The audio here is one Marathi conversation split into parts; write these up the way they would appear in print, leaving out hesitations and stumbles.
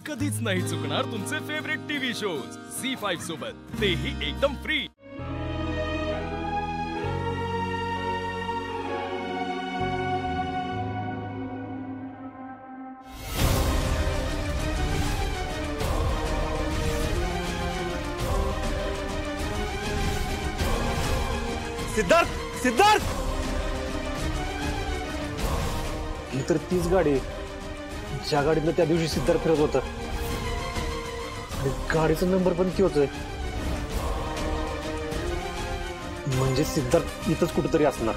कधीच नाही चुकणार तुमचे फेवरेट टीव्ही शोज झी5 सोबत, तेही एकदम फ्री। सिद्धार्थ, सिद्धार्थ, ही तर तीच गाडी ज्या गाडीनं त्या दिवशी सिद्धार्थ फिरत होता। गाडीचा नंबर पण ती होतोय, म्हणजे सिद्धार्थ इथंच कुठेतरी असणार।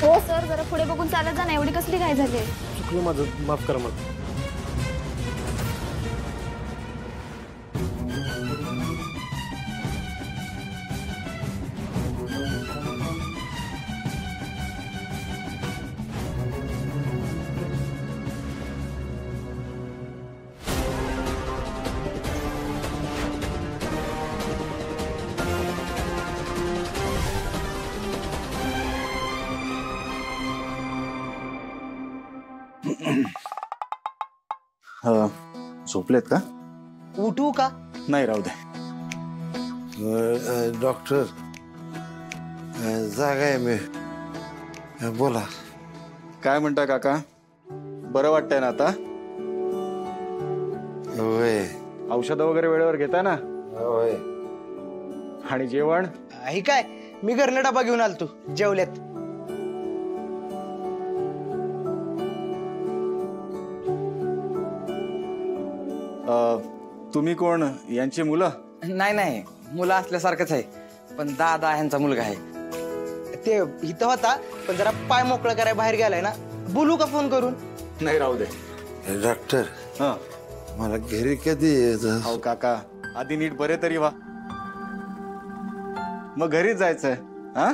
हो सर, जरा पुढे बघून चालत जा ना, एवढी कसली घाई झाली? चुकलं माझं, माफ करा मला। झोपलेत का? उठू का? नाही, राहू दे। डॉक्टर, जागा आहे मी, बोला। काय म्हणता काका, बरं वाटतंय ना आता? होय। औषध वगैरे वेळेवर घेताय ना? होय। आणि जेवण? ही काय, मी घरनं डबा घेऊन आलतो, जेवल्यात। तुम्ही कोण, यांची मुलं? नाही नाही, मुलं असल्यासारखंच आहे, पण दादा यांचा मुलगा आहे। ते इथं होता, पण जरा पाय मोकळं करायला बाहेर गेलाय ना। बोलू का फोन करून? नाही, राहू दे। डॉक्टर, हा, मला घरी कधी यायचं? अहो काका, आधी नीट बरे तरी व्हा, मग घरीच जायचंय। हा,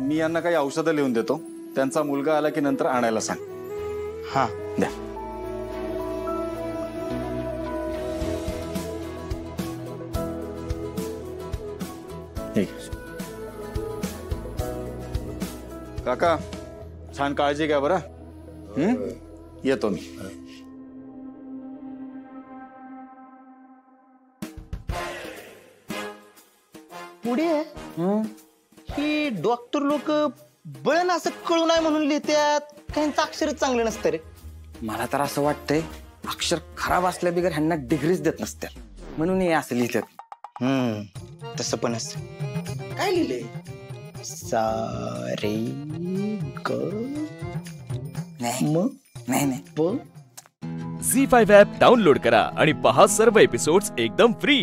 मी यांना काही औषधं लिहून देतो, त्यांचा मुलगा आला की नंतर आणायला सांग। हा, द्या। काका, छान काळजी घ्या बरं। येतो मी। पुढे ही डॉक्टर लोक बळण असं कळू नाही म्हणून लिहित्यात, काहींचं अक्षरच चांगलं नसतं रे। मला तर असं वाटतंय, अक्षर खराब असल्या बिगर ह्यांना डिग्रीज देत नसत्या, म्हणून हे असं लिहितात। तसं पण असतं। काय लिहिलंय? सारे ग नाही नाही झी5 ॲप डाउनलोड करा आणि पहा सर्व एपिसोड्स एकदम फ्री।